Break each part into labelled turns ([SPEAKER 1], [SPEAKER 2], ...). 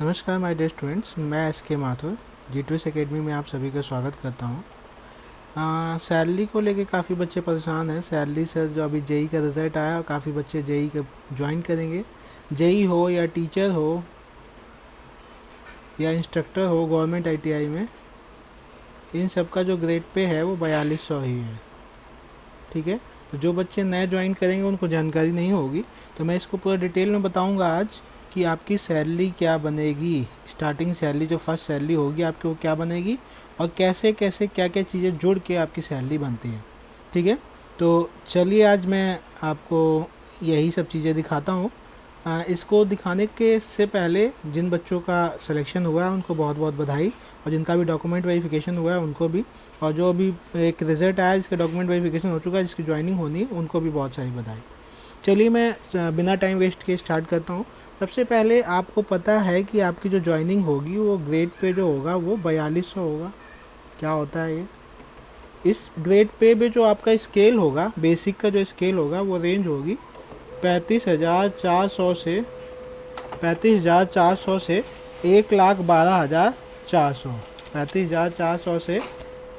[SPEAKER 1] नमस्कार my dear students, मैं S के माथुर G2S एकेडमी में आप सभी का स्वागत करता हूँ। सैलरी को लेके काफ़ी बच्चे परेशान हैं। सैलरी से जो अभी जेई का रिज़ल्ट आया, काफ़ी बच्चे जेई का ज्वाइन करेंगे। जेई हो या टीचर हो या इंस्ट्रक्टर हो गवर्नमेंट आईटीआई में, इन सब का जो ग्रेड पे है वो 4200 ही है। ठीक है, तो जो बच्चे नए ज्वाइन करेंगे उनको जानकारी नहीं होगी, तो मैं इसको पूरा डिटेल में बताऊँगा आज कि आपकी सैलरी क्या बनेगी। स्टार्टिंग सैलरी जो फर्स्ट सैलरी होगी आपकी वो क्या बनेगी और कैसे कैसे क्या क्या चीज़ें जुड़ के आपकी सैलरी बनती है। ठीक है, तो चलिए आज मैं आपको यही सब चीज़ें दिखाता हूँ। इसको दिखाने के से पहले जिन बच्चों का सिलेक्शन हुआ है उनको बहुत बहुत बधाई, और जिनका भी डॉक्यूमेंट वेरिफिकेशन हुआ है उनको भी, और जो अभी एक रिज़ल्ट आया जिसका डॉक्यूमेंट वेरिफिकेशन हो चुका है, जिसकी ज्वाइनिंग होनी है, उनको भी बहुत सारी बधाई। चलिए मैं बिना टाइम वेस्ट के स्टार्ट करता हूँ। सबसे पहले आपको पता है कि आपकी जो ज्वाइनिंग होगी वो ग्रेड पे जो होगा वो 4200 होगा। क्या होता है ये? इस ग्रेड पे भी जो आपका स्केल होगा, बेसिक का जो स्केल होगा वो रेंज होगी 35,400 से 35,400 से 1,12,400। 35,400 से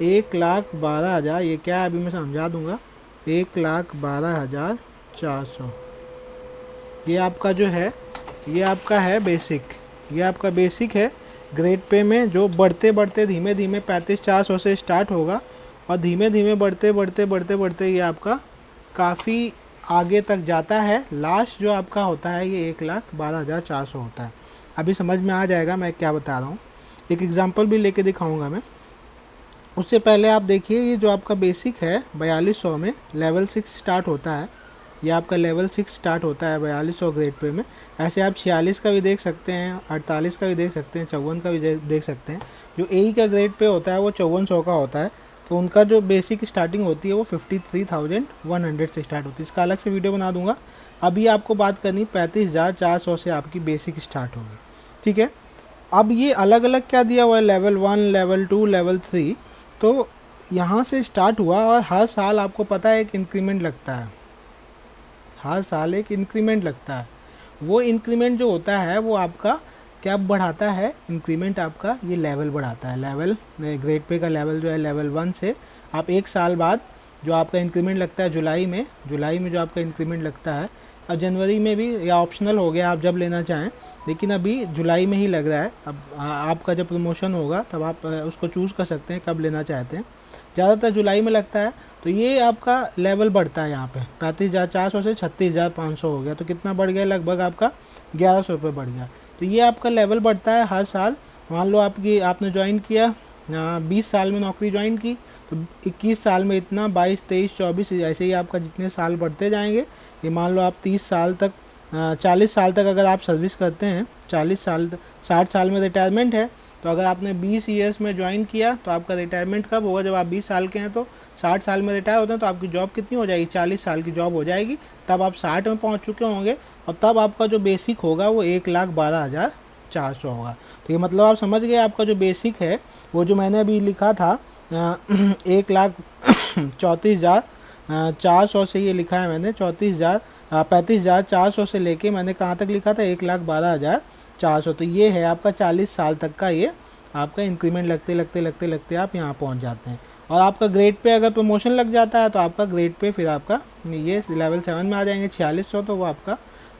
[SPEAKER 1] 1,12,000, ये क्या है अभी मैं समझा दूंगा। 1,12,400 ये आपका जो है, ये आपका है बेसिक। ये आपका बेसिक है ग्रेड पे में, जो बढ़ते बढ़ते धीमे धीमे 35,400 से स्टार्ट होगा और धीमे धीमे बढ़ते बढ़ते बढ़ते बढ़ते ये आपका काफ़ी आगे तक जाता है। लास्ट जो आपका होता है ये 1,12,400 होता है। अभी समझ में आ जाएगा मैं क्या बता रहा हूँ। एक एग्जांपल भी लेके दिखाऊंगा मैं। उससे पहले आप देखिए, ये जो आपका बेसिक है 4200 में लेवल 6 स्टार्ट होता है। ये आपका लेवल 6 स्टार्ट होता है 4200 ग्रेड पे में। ऐसे आप 46 का भी देख सकते हैं, 48 का भी देख सकते हैं, 54 का भी देख सकते हैं। जो ए का ग्रेड पे होता है वो 5400 का होता है। तो उनका जो बेसिक स्टार्टिंग होती है वो 53,100 से स्टार्ट होती है। इसका अलग से वीडियो बना दूंगा। अभी आपको बात करनी 35,400 से आपकी बेसिक स्टार्ट होगी। ठीक है, अब ये अलग अलग क्या दिया हुआ है, लेवल 1, लेवल 2, लेवल 3। तो यहाँ से स्टार्ट हुआ और हर साल आपको पता है एक इंक्रीमेंट लगता है। हर साल एक इंक्रीमेंट लगता है। वो इंक्रीमेंट जो होता है वो आपका क्या बढ़ाता है, इंक्रीमेंट आपका ये लेवल बढ़ाता है। लेवल ग्रेड पे का लेवल जो है लेवल 1 से आप एक साल बाद जो आपका इंक्रीमेंट लगता है जुलाई में जो आपका इंक्रीमेंट लगता है। अब जनवरी में भी या ऑप्शनल हो गया, आप जब लेना चाहें, लेकिन अभी जुलाई में ही लग रहा है। अब आपका जब प्रमोशन होगा तब आप उसको चूज़ कर सकते हैं कब लेना चाहते हैं। ज़्यादातर जुलाई में लगता है। तो ये आपका लेवल बढ़ता है यहाँ पे 35,400 से 36,500 हो गया। तो कितना बढ़ गया, लगभग आपका 1100 रुपये बढ़ गया। तो ये आपका लेवल बढ़ता है हर साल। मान लो आपने ज्वाइन किया 20 साल में नौकरी ज्वाइन की, तो 21 साल में इतना, 22, 23, 24, ऐसे ही आपका जितने साल बढ़ते जाएंगे। ये मान लो आप 30 साल तक 40 साल तक अगर आप सर्विस करते हैं, 40 साल 60 साल में रिटायरमेंट है। तो अगर आपने 20 ईयर्स में ज्वाइन किया तो आपका रिटायरमेंट कब होगा, जब आप 20 साल के हैं। तो 60 साल में रिटायर होते हैं तो आपकी जॉब कितनी हो जाएगी, 40 साल की जॉब हो जाएगी। तब आप 60 में पहुंच चुके होंगे और तब आपका जो बेसिक होगा वो 1,12,400 होगा। तो ये मतलब आप समझ गए, आपका जो बेसिक है वो जो मैंने अभी लिखा था 1,34,400 से, ये लिखा है मैंने 35,400 से लेके मैंने कहाँ तक लिखा था 1,12,400। तो ये है आपका 40 साल तक का, ये आपका इंक्रीमेंट लगते लगते लगते लगते आप यहाँ पहुँच जाते हैं। और आपका ग्रेड पे अगर प्रमोशन लग जाता है तो आपका ग्रेड पे फिर आपका ये लेवल 7 में आ जाएंगे 4600। तो वो आपका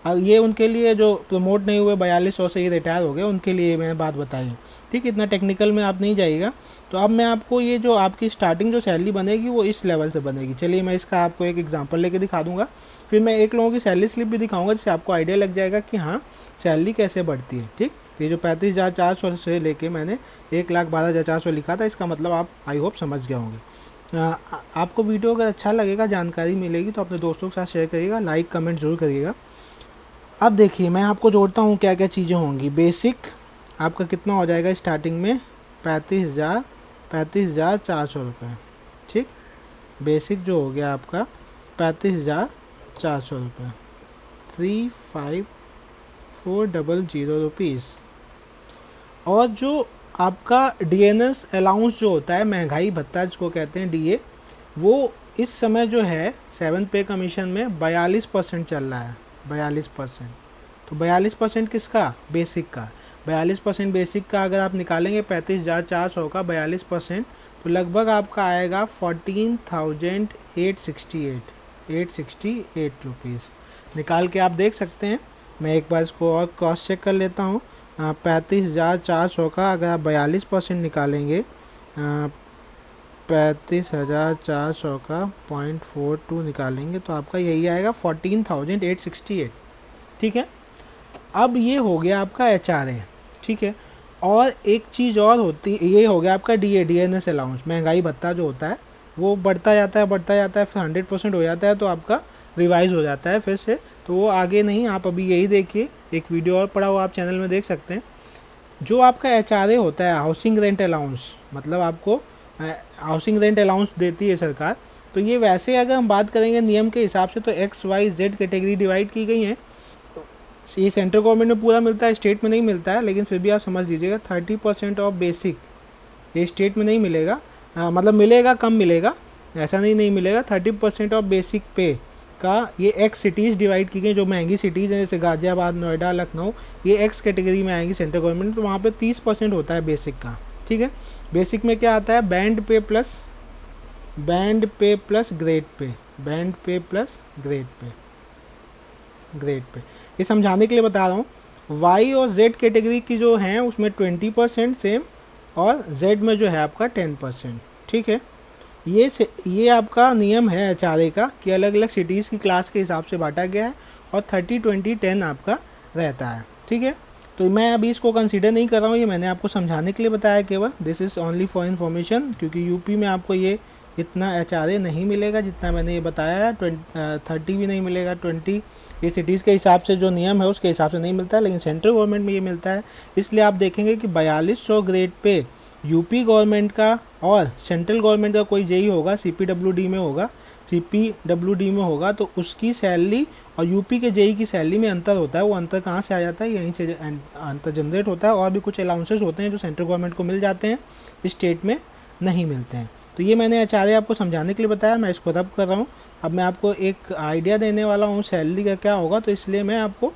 [SPEAKER 1] ये उनके लिए जो प्रमोट नहीं हुए 4200 से ही रिटायर हो गए, उनके लिए मैंने बात बताई है। ठीक, इतना टेक्निकल में आप नहीं जाइएगा। तो अब मैं आपको ये जो आपकी स्टार्टिंग जो सैलरी बनेगी वो इस लेवल से बनेगी। चलिए मैं इसका आपको एक एग्जांपल लेके दिखा दूंगा, फिर मैं एक लोगों की सैलरी स्लिप भी दिखाऊंगा जिससे आपको आइडिया लग जाएगा कि हाँ सैलरी कैसे बढ़ती है। ठीक, ये जो 35,400 से लेके मैंने 1,12,400 लिखा था, इसका मतलब आप आई होप समझ गए होंगे। आपको वीडियो अगर अच्छा लगेगा, जानकारी मिलेगी, तो अपने दोस्तों के साथ शेयर करिएगा, लाइक कमेंट जरूर करिएगा। अब देखिए मैं आपको जोड़ता हूँ क्या क्या चीज़ें होंगी। बेसिक आपका कितना हो जाएगा स्टार्टिंग में, 35,400 रुपये। ठीक, बेसिक जो हो गया आपका 35,400 रुपये, 35,400 रुपीज़। और जो आपका डीएनएस अलाउंस जो होता है, महंगाई भत्ता जिसको कहते हैं डीए, वो इस समय जो है 7th पे कमीशन में 42% चल रहा है। 42%। तो 42% किसका, बेसिक का। 42% बेसिक का अगर आप निकालेंगे 35,400 का 42%, तो लगभग आपका आएगा 14,868 रुपीज़। निकाल के आप देख सकते हैं। मैं एक बार इसको और क्रॉस चेक कर लेता हूँ। 35,400 का अगर आप 42% निकालेंगे, 35,400 का 0.42 निकालेंगे तो आपका यही आएगा 14,868। ठीक है, अब ये हो गया आपका HRA। ठीक है, और एक चीज़ और होती, ये हो गया आपका DNS अलाउंस, महंगाई भत्ता जो होता है वो बढ़ता जाता है फिर 100% हो जाता है, तो आपका रिवाइज हो जाता है फिर से, तो वो आगे नहीं, आप अभी यही देखिए, एक वीडियो और पड़ा हुआ आप चैनल में देख सकते हैं। जो आपका HRA होता है, हाउसिंग रेंट अलाउंस, मतलब आपको हाउसिंग रेंट अलाउंस देती है सरकार, तो ये वैसे अगर हम बात करेंगे नियम के हिसाब से तो XYZ कैटेगरी डिवाइड की गई है। ये सेंट्रल गवर्नमेंट में पूरा मिलता है, स्टेट में नहीं मिलता है, लेकिन फिर भी आप समझ लीजिएगा 30% ऑफ बेसिक ये स्टेट में नहीं मिलेगा, मतलब मिलेगा, कम मिलेगा, ऐसा नहीं मिलेगा। 30% ऑफ बेसिक पे का ये एक्स सिटीज़ डिवाइड की गई, जो महंगी सिटीज़ हैं जैसे गाज़ियाबाद, नोएडा, लखनऊ, ये एक्स कैटेगरी में आएंगी सेंट्रल गवर्नमेंट, तो वहाँ पे 30% होता है बेसिक का। ठीक है, बेसिक में क्या आता है, बैंड पे प्लस ग्रेड पे, ये समझाने के लिए बता रहा हूँ। वाई और जेड कैटेगरी की जो हैं उसमें 20% सेम, और जेड में जो है आपका 10%। ठीक है, ये आपका नियम है HRA का कि अलग अलग सिटीज़ की क्लास के हिसाब से बांटा गया है, और 30-20-10 आपका रहता है। ठीक है, तो मैं अभी इसको कंसीडर नहीं कर रहा हूँ, ये मैंने आपको समझाने के लिए बताया केवल, this is only for information, क्योंकि यूपी में आपको ये इतना HRA नहीं मिलेगा जितना मैंने ये बताया है। 30 भी नहीं मिलेगा, 20 ये सिटीज़ के हिसाब से जो नियम है उसके हिसाब से नहीं मिलता है, लेकिन सेंट्रल गवर्नमेंट में ये मिलता है। इसलिए आप देखेंगे कि 4200 ग्रेड पे यूपी गवर्नमेंट का और सेंट्रल गवर्नमेंट का कोई जेई होगा, CPWD में होगा, तो उसकी सैलरी और यूपी के जेई की सैलरी में अंतर होता है। वो अंतर कहाँ से आ जाता है, यहीं से अंतर जनरेट होता है। और भी कुछ अलाउंसेस होते हैं जो सेंट्रल गवर्नमेंट को मिल जाते हैं, स्टेट में नहीं मिलते हैं। तो ये मैंने HRA आपको समझाने के लिए बताया, मैं इसको रब कर रहा हूँ। अब मैं आपको एक आइडिया देने वाला हूँ सैलरी का क्या होगा, तो इसलिए मैं आपको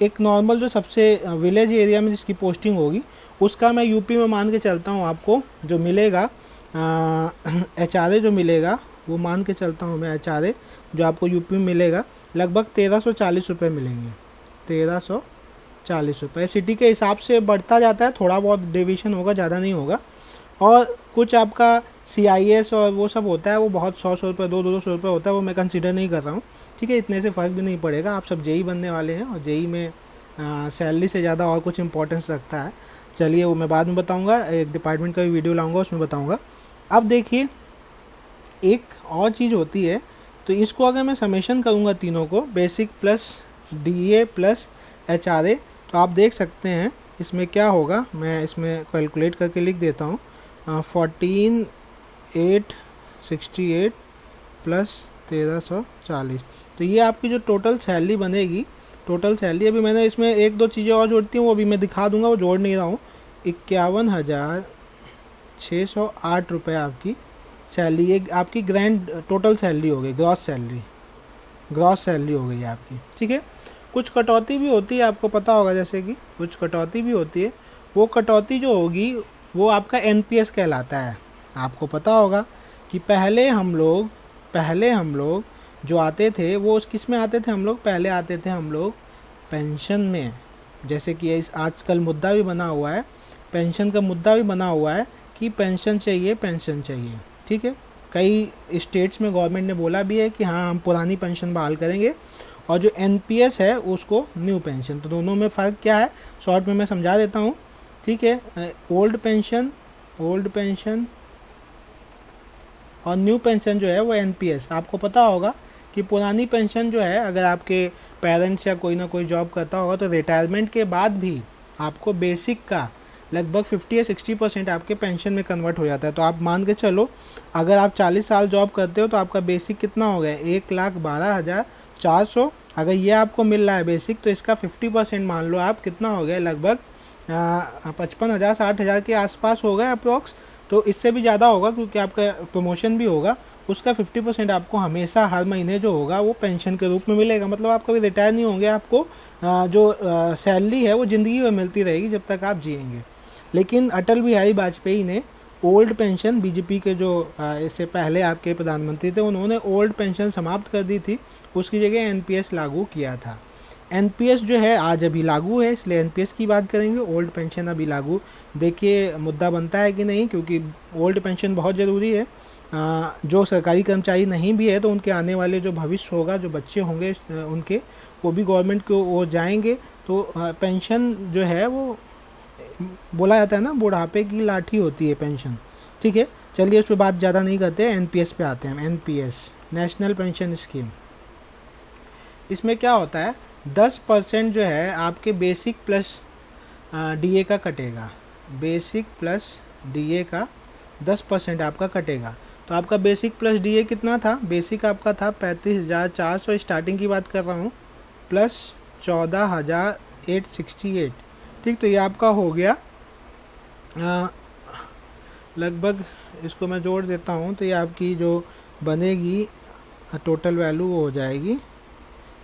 [SPEAKER 1] एक नॉर्मल जो सबसे विलेज एरिया में जिसकी पोस्टिंग होगी उसका मैं यूपी में मान के चलता हूँ, आपको जो मिलेगा HRA जो मिलेगा वो मान के चलता हूँ मैं। HRA जो आपको यूपी में मिलेगा लगभग 1340 रुपये मिलेंगे, 1340 रुपये। सिटी के हिसाब से बढ़ता जाता है, थोड़ा बहुत डिवीजन होगा, ज़्यादा नहीं होगा। और कुछ आपका CIS और वो सब होता है, वो बहुत 100 रुपये 200 रुपये होता है, वो मैं कंसीडर नहीं कर रहा हूँ। ठीक है, इतने से फ़र्क भी नहीं पड़ेगा, आप सब जेई बनने वाले हैं, और जेई में सैलरी से ज़्यादा और कुछ इंपॉर्टेंस रखता है। चलिए वो मैं बाद में बताऊँगा, एक डिपार्टमेंट का भी वीडियो लाऊँगा उसमें बताऊँगा। अब देखिए एक और चीज़ होती है, तो इसको अगर मैं समेशन करूँगा तीनों को, basic plus DA plus HRA, तो आप देख सकते हैं इसमें क्या होगा। मैं इसमें कैलकुलेट करके लिख देता हूँ, 14,868 प्लस 1340, तो ये आपकी जो टोटल सैलरी बनेगी, टोटल सैलरी अभी मैंने इसमें एक दो चीज़ें और जोड़ती हूँ, वो अभी मैं दिखा दूंगा, वो जोड़ नहीं रहा हूँ। 51,608 रुपये आपकी सैलरी, एक आपकी ग्रैंड टोटल सैलरी हो गई, ग्रॉस सैलरी हो गई आपकी। ठीक है, कुछ कटौती भी होती है, आपको पता होगा, जैसे कि कुछ कटौती भी होती है। वो कटौती जो होगी वो आपका NPS कहलाता है। आपको पता होगा कि पहले हम लोग जो आते थे वो किस में आते थे, पहले आते थे हम लोग पेंशन में। जैसे कि इस आजकल मुद्दा भी बना हुआ है, पेंशन का मुद्दा भी बना हुआ है कि पेंशन चाहिए। ठीक है, कई स्टेट्स में गवर्नमेंट ने बोला भी है कि हाँ हम पुरानी पेंशन बहाल करेंगे, और जो NPS है उसको न्यू पेंशन। तो दोनों में फ़र्क क्या है, शॉर्ट में मैं समझा देता हूँ। ठीक है, ओल्ड पेंशन और न्यू पेंशन जो है वो NPS। आपको पता होगा कि पुरानी पेंशन जो है, अगर आपके पेरेंट्स या कोई ना कोई जॉब करता होगा तो रिटायरमेंट के बाद भी आपको बेसिक का लगभग 50 या 60% आपके पेंशन में कन्वर्ट हो जाता है। तो आप मान के चलो, अगर आप 40 साल जॉब करते हो तो आपका बेसिक कितना हो गया, 1,12,400। अगर ये आपको मिल रहा है बेसिक, तो इसका 50% मान लो आप, कितना हो गया, लगभग 55,000 60,000 के आसपास हो गया अप्रॉक्स। तो इससे भी ज़्यादा होगा, क्योंकि आपका प्रमोशन भी होगा, उसका 50% आपको हमेशा हर महीने जो होगा वो पेंशन के रूप में मिलेगा। मतलब आप कभी रिटायर नहीं होंगे, आपको जो सैलरी है वो ज़िंदगी में मिलती रहेगी जब तक आप जिएंगे। लेकिन अटल बिहारी वाजपेयी ने ओल्ड पेंशन, बीजेपी के जो इससे पहले आपके प्रधानमंत्री थे, उन्होंने ओल्ड पेंशन समाप्त कर दी थी, उसकी जगह एनपीएस लागू किया था। एनपीएस जो है आज अभी लागू है, इसलिए एनपीएस की बात करेंगे। ओल्ड पेंशन अभी लागू, देखिए मुद्दा बनता है कि नहीं, क्योंकि ओल्ड पेंशन बहुत ज़रूरी है। जो सरकारी कर्मचारी नहीं भी है तो उनके आने वाले जो भविष्य होगा, जो बच्चे होंगे उनके, वो भी गवर्नमेंट को वो जाएंगे, तो पेंशन जो है वो बोला जाता है ना, बुढ़ापे की लाठी होती है पेंशन। ठीक है, चलिए उस पर बात ज़्यादा नहीं करते, एनपीएस पे आते हैं। NPS, national pension scheme. इसमें क्या होता है, 10% जो है आपके बेसिक प्लस डीए का कटेगा। बेसिक प्लस डीए का 10% आपका कटेगा। तो आपका बेसिक प्लस डीए कितना था, बेसिक आपका था 35,400, स्टार्टिंग की बात कर रहा हूँ, प्लस 14,868। ठीक, तो ये आपका हो गया लगभग, इसको मैं जोड़ देता हूँ तो ये आपकी जो बनेगी टोटल वैल्यू वो हो जाएगी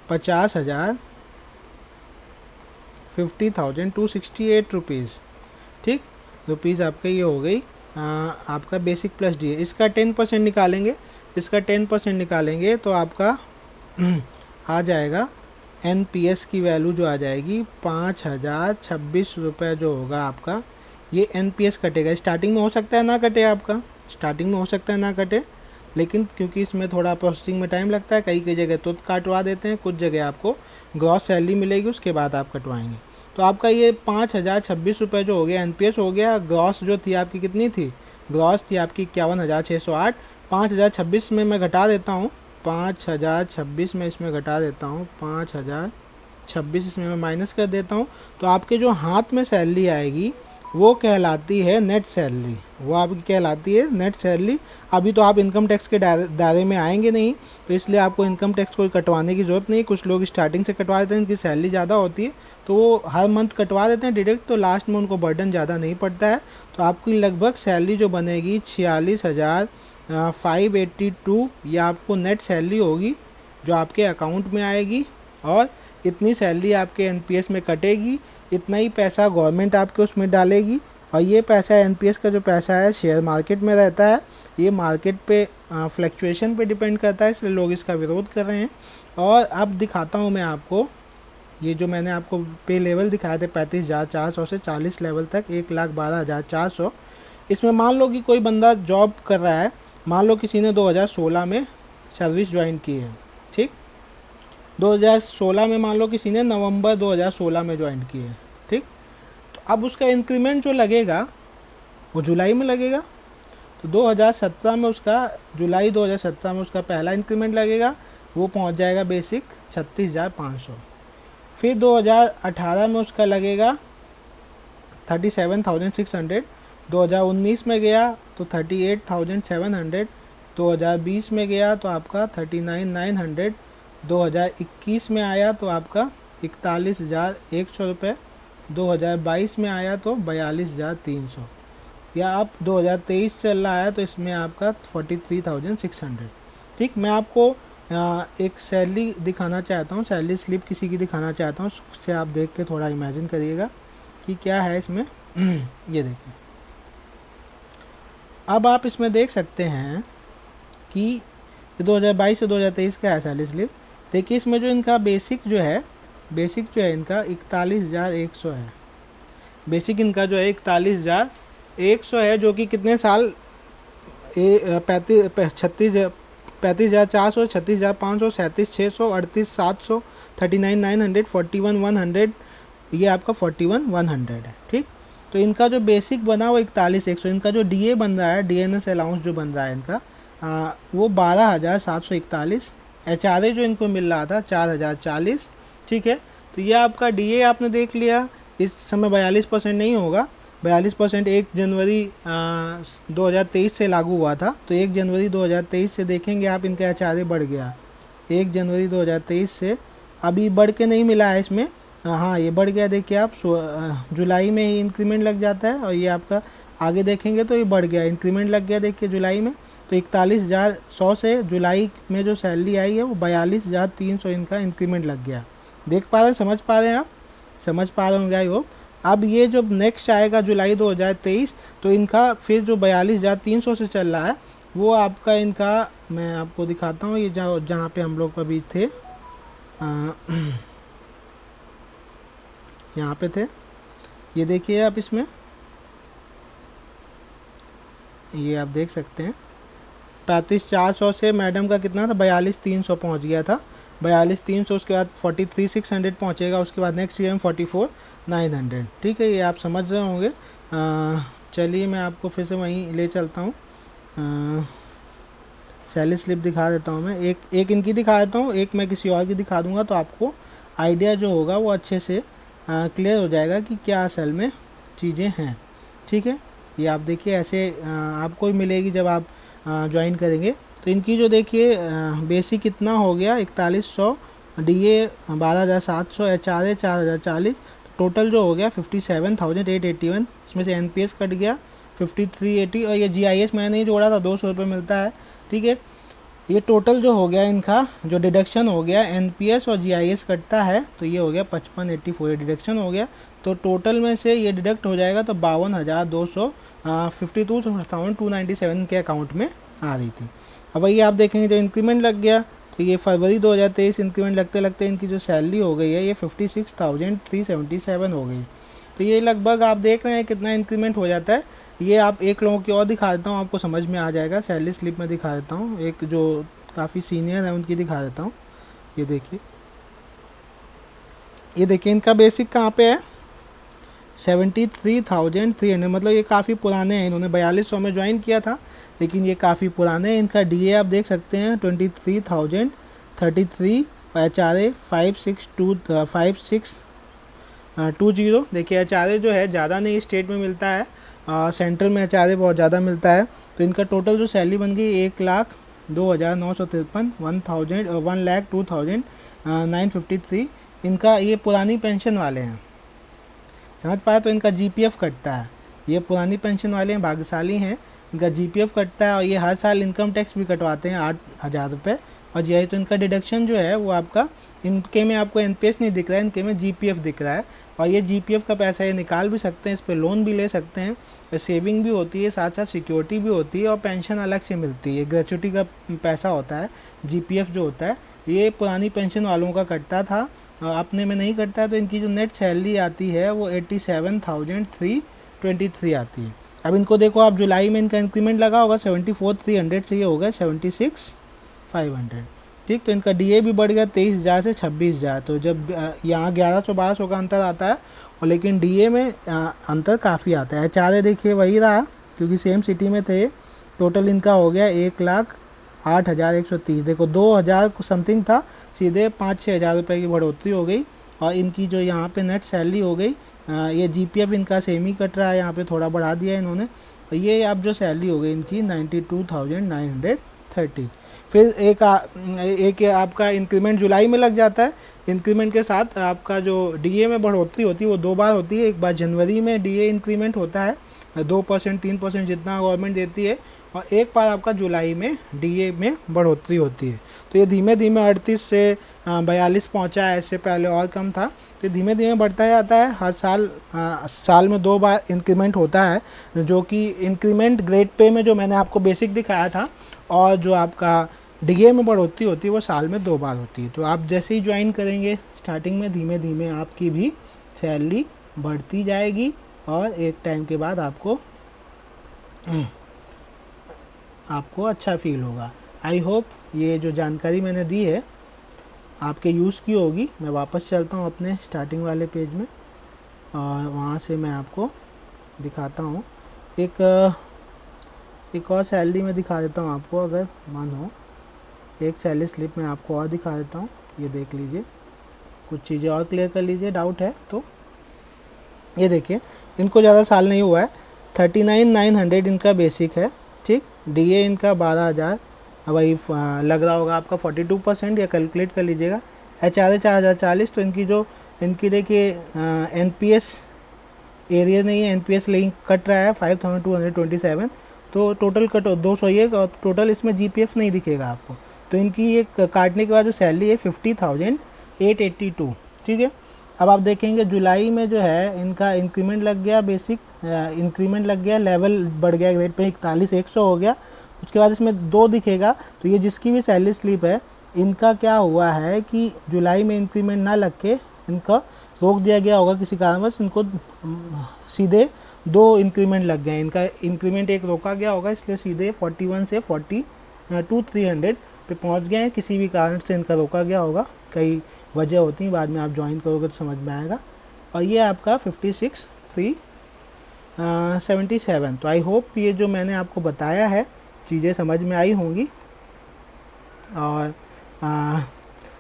[SPEAKER 1] 50,268 रुपीज़। ठीक, रुपीज़ आपका ये हो गई आपका बेसिक प्लस डी। इसका 10% निकालेंगे, इसका 10% निकालेंगे तो आपका आ जाएगा एनपीएस की वैल्यू जो आ जाएगी 5,026 रुपये जो होगा आपका, ये एनपीएस कटेगा। स्टार्टिंग में हो सकता है ना कटे आपका, स्टार्टिंग में हो सकता है ना कटे, लेकिन क्योंकि इसमें थोड़ा प्रोसेसिंग में टाइम लगता है, कई जगह तो काटवा देते हैं, कुछ जगह आपको ग्रॉस सैलरी मिलेगी उसके बाद आप कटवाएंगे। तो आपका ये 5,026 रुपये जो हो गया एनपीएस हो गया। ग्रॉस जो थी आपकी कितनी थी, ग्रॉस थी आपकी 51,608। 5,026 में मैं घटा देता हूँ, 5,026 में इसमें घटा देता हूँ, 5,026 इसमें मैं माइनस कर देता हूँ। तो आपके जो हाथ में सैलरी आएगी वो कहलाती है नेट सैलरी, वो आपकी कहलाती है नेट सैलरी। अभी तो आप इनकम टैक्स के दायरे में आएंगे नहीं, तो इसलिए आपको इनकम टैक्स कोई कटवाने की ज़रूरत नहीं। कुछ लोग स्टार्टिंग से कटवा देते हैं, इनकी सैलरी ज़्यादा होती है तो वो हर मंथ कटवा देते हैं डायरेक्ट, तो लास्ट में उनको बर्डन ज़्यादा नहीं पड़ता है। तो आपकी लगभग सैलरी जो बनेगी 46,582, ये आपको नेट सैलरी होगी जो आपके अकाउंट में आएगी, और इतनी सैलरी आपके एनपीएस में कटेगी, इतना ही पैसा गवर्नमेंट आपके उसमें डालेगी। और ये पैसा एनपीएस का जो पैसा है शेयर मार्केट में रहता है, ये मार्केट पे फ्लक्चुएशन पे डिपेंड करता है, इसलिए लोग इसका विरोध कर रहे हैं। और अब दिखाता हूँ मैं आपको, ये जो मैंने आपको पे लेवल दिखाए थे 35,400 से 40 लेवल तक 1,12,400, इसमें मान लो कि कोई बंदा जॉब कर रहा है, मान लो किसी ने 2016 में सर्विस ज्वाइन की है। ठीक, 2016 में मान लो किसी ने नवंबर 2016 में ज्वाइन की है। ठीक, तो अब उसका इंक्रीमेंट जो लगेगा वो जुलाई में लगेगा। तो 2017 में उसका, जुलाई 2017 में उसका पहला इंक्रीमेंट लगेगा, वो पहुंच जाएगा बेसिक 36,500। फिर 2018 में उसका लगेगा 37,600, 2019 में गया तो 38,700, 2020 में गया तो आपका 39,900, 2021 में आया तो आपका 41,100 रुपये, 2022 में आया तो 42,300, या आप 2023 चल रहा है तो इसमें आपका 43,600। ठीक, मैं आपको एक सैलरी दिखाना चाहता हूँ, सैलरी स्लिप किसी की दिखाना चाहता हूँ, उससे आप देख के थोड़ा इमेजिन करिएगा कि क्या है इसमें। ये देखिए, अब आप इसमें देख सकते हैं कि 2022 से 2023 का है सैलरी स्लिप। देखिए इसमें जो इनका बेसिक जो है इनका 41,100 है। बेसिक इनका जो है 41,100 है, जो कि कितने साल 35,400, 36,500, 37,600, 38,700, 39,900, 41,100, ये आपका 41,100 है। ठीक, तो इनका जो बेसिक बना वो 41,100, इनका जो डीए बन रहा है, डीएनएस अलाउंस जो बन रहा है इनका वो 12,741, एचआरए जो इनको मिल रहा था 4,040। ठीक है, तो ये आपका डीए आपने देख लिया। इस समय 42% नहीं होगा, 42% 1 जनवरी 2023 से लागू हुआ था, तो 1 जनवरी 2023 से देखेंगे आप इनका एचआरए बढ़ गया 1 जनवरी 2023 से। अभी बढ़ के नहीं मिला है इसमें, हाँ ये बढ़ गया, देखिए आप जुलाई में ही इंक्रीमेंट लग जाता है, और ये आपका आगे देखेंगे तो ये बढ़ गया, इंक्रीमेंट लग गया देखिए जुलाई में। तो 41,100 से जुलाई में जो सैलरी आई है वो 42,300 इनका इंक्रीमेंट लग गया। देख पा रहे हैं, समझ पा रहे हैं आप, समझ पा रहे होंगे आई होप। अब ये जब नेक्स्ट आएगा जुलाई 2023, तो इनका फिर जो 42,300 से चल रहा है वो आपका इनका, मैं आपको दिखाता हूँ, ये जहाँ पे हम लोग अभी थे, यहाँ पे थे, ये देखिए आप, इसमें ये आप देख सकते हैं 35,400 से मैडम का कितना था, 42,300 पहुँच गया था, 42,300, उसके बाद 43,600 पहुँचेगा, उसके बाद नेक्स्ट ईयर में 44,900। ठीक है, ये आप समझ रहे होंगे। चलिए मैं आपको फिर से वहीं ले चलता हूँ, सैलरी स्लिप दिखा देता हूँ मैं, एक इनकी दिखा देता हूँ, एक मैं किसी और की दिखा दूँगा, तो आपको आइडिया जो होगा वो अच्छे से क्लियर हो जाएगा कि क्या असल में चीज़ें हैं। ठीक है, ये आप देखिए ऐसे आपको ही मिलेगी जब आप ज्वाइन करेंगे। तो इनकी जो देखिए बेसिक कितना हो गया 4100, DA 12,700, HRA 4,040, टोटल जो हो गया 57,881। इसमें से NPS कट गया 5380, और ये GIS मैंने नहीं जोड़ा था, 200 रुपये मिलता है। ठीक है, ये टोटल जो हो गया इनका जो डिडक्शन हो गया, NPS और GIS कटता है तो ये हो गया 5584, डिडक्शन हो गया। तो टोटल में से ये डिडक्ट हो जाएगा तो 52,252,297 के अकाउंट में आ रही थी। अब वही आप देखेंगे जो इंक्रीमेंट लग गया, तो ये फरवरी 2023 इंक्रीमेंट लगते लगते इनकी जो सैलरी हो गई है ये 56,377 हो गई। तो ये लगभग आप देख रहे हैं कितना इंक्रीमेंट हो जाता है। ये आप एक लोगों की और दिखा देता हूँ, आपको समझ में आ जाएगा। सैलरी स्लिप में दिखा देता हूँ, एक जो काफ़ी सीनियर है उनकी दिखा देता हूँ। ये देखिए, ये देखिए इनका बेसिक कहाँ पे है, 73,300, मतलब ये काफ़ी पुराने हैं, इन्होंने 4200 में ज्वाइन किया था, लेकिन ये काफ़ी पुराने हैं। इनका DA आप देख सकते हैं 23,033, HRA 5620। देखिए HRA जो है ज़्यादा नहीं स्टेट में मिलता है, सेंट्रल में HRA बहुत ज़्यादा मिलता है। तो इनका टोटल जो सैलरी बन गई 1,02,953, 1,02,953। इनका ये पुरानी पेंशन वाले हैं, समझ पाए। तो इनका GPF कटता है, ये पुरानी पेंशन वाले हैं, भाग्यशाली हैं, इनका GPF कटता है, और ये हर साल इनकम टैक्स भी कटवाते हैं 8,000 रुपये। और जी तो इनका डिडक्शन जो है वो आपका, इनके में आपको NPS नहीं दिख रहा है, इनके में GPF दिख रहा है। और ये GPF का पैसा ये निकाल भी सकते हैं, इस पर लोन भी ले सकते हैं, सेविंग भी होती है, साथ साथ सिक्योरिटी भी होती है, और पेंशन अलग से मिलती है, ग्रेचुटी का पैसा होता है। GPF जो होता है ये पुरानी पेंशन वालों का कटता था, अपने में नहीं कटता है। तो इनकी जो नेट सैलरी आती है वो 87,323 आती है। अब इनको देखो आप, जुलाई में इनका इंक्रीमेंट लगा होगा 74,300 से, ये होगा 76,500। ठीक, तो इनका DA भी बढ़ गया 23,000 से 26,000। तो जब यहाँ 1100-1200 का अंतर आता है, और लेकिन DA में अंतर काफ़ी आता है। HRA देखिए वही रहा, क्योंकि सेम सिटी में थे। टोटल इनका हो गया 1,08,130। देखो 2,000 समथिंग था, सीधे 5-6 हज़ार रुपये की बढ़ोतरी हो गई। और इनकी जो यहाँ पे नेट सैलरी हो गई, ये GPF इनका सेम ही कट रहा है, यहाँ पे थोड़ा बढ़ा दिया इन्होंने। और ये अब जो सैलरी हो गई इनकी 92,930। फिर एक आपका इंक्रीमेंट जुलाई में लग जाता है। इंक्रीमेंट के साथ आपका जो DA में बढ़ोतरी होती है वो 2 बार होती है। एक बार जनवरी में DA इंक्रीमेंट होता है 2%, 3% जितना गवर्नमेंट देती है, और एक बार आपका जुलाई में DA में बढ़ोतरी होती है। तो ये धीमे धीमे 38 से 42 पहुँचा है, इससे पहले और कम था। तो धीमे धीमे बढ़ता जाता है, हर साल में 2 बार इंक्रीमेंट होता है। जो कि इंक्रीमेंट ग्रेड पे में जो मैंने आपको बेसिक दिखाया था, और जो आपका DA में बढ़ोतरी होती है वो साल में 2 बार होती है। तो आप जैसे ही ज्वाइन करेंगे स्टार्टिंग में, धीमे धीमे आपकी भी सैलरी बढ़ती जाएगी, और एक टाइम के बाद आपको अच्छा फील होगा। आई होप ये जो जानकारी मैंने दी है आपके यूज़ की होगी। मैं वापस चलता हूँ अपने स्टार्टिंग वाले पेज में, और वहाँ से मैं आपको दिखाता हूँ एक और सैलरी में दिखा देता हूँ आपको। अगर मन हो, एक सैलरी स्लिप में आपको और दिखा देता हूँ, ये देख लीजिए, कुछ चीज़ें और क्लियर कर लीजिए, डाउट है तो। ये देखिए, इनको ज़्यादा साल नहीं हुआ है, 39,900 इनका बेसिक है। ठीक, DA इनका 12,000, वही लग रहा होगा आपका 42%, या कैलकुलेट कर लीजिएगा। HRA 4,040। तो इनकी देखिए NPS एरिया नहीं है, NPS लिंक कट रहा है 5,227। तो टोटल कट 201, और टोटल इसमें GPF नहीं दिखेगा आपको। तो इनकी एक काटने के बाद जो सैलरी है 50,882। ठीक है। अब आप देखेंगे जुलाई में जो है इनका इंक्रीमेंट लग गया, बेसिक इंक्रीमेंट लग गया, लेवल बढ़ गया ग्रेड पे 41,100 हो गया। उसके बाद इसमें 2 दिखेगा। तो ये जिसकी भी सैलरी स्लिप है इनका क्या हुआ है कि जुलाई में इंक्रीमेंट ना लग के इनका रोक दिया गया होगा किसी कारणवश, इनको सीधे 2 इंक्रीमेंट लग गए। इनका इंक्रीमेंट एक रोका गया होगा, इसलिए सीधे 41 से 42,300 पे पहुंच गए हैं। किसी भी कारण से इनका रोका गया होगा, कई वजह होती हैं, बाद में आप ज्वाइन करोगे तो समझ में आएगा। और ये आपका 56,377। तो आई होप ये जो मैंने आपको बताया है चीज़ें समझ में आई होंगी और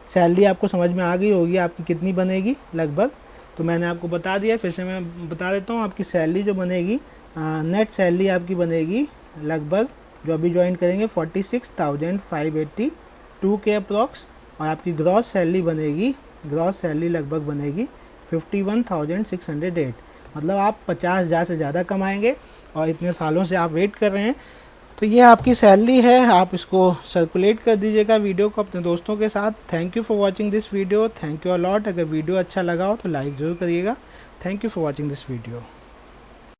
[SPEAKER 1] सैलरी आपको समझ में आ गई होगी आपकी कितनी बनेगी लगभग। तो मैंने आपको बता दिया, फिर से मैं बता देता हूँ। आपकी सैलरी जो बनेगी, नेट सैलरी आपकी बनेगी लगभग, जो अभी ज्वाइन करेंगे 46,582 के अप्रॉक्स। और आपकी ग्रॉस सैलरी बनेगी, ग्रॉस सैलरी लगभग बनेगी 51,608। मतलब आप 50,000 से ज़्यादा कमाएंगे और इतने सालों से आप वेट कर रहे हैं। तो ये आपकी सैलरी है, आप इसको सर्कुलेट कर दीजिएगा वीडियो को अपने दोस्तों के साथ। Thank you for watching this video, thank you a lot. अगर वीडियो अच्छा लगा हो तो लाइक ज़रूर करिएगा। Thank you for watching this video.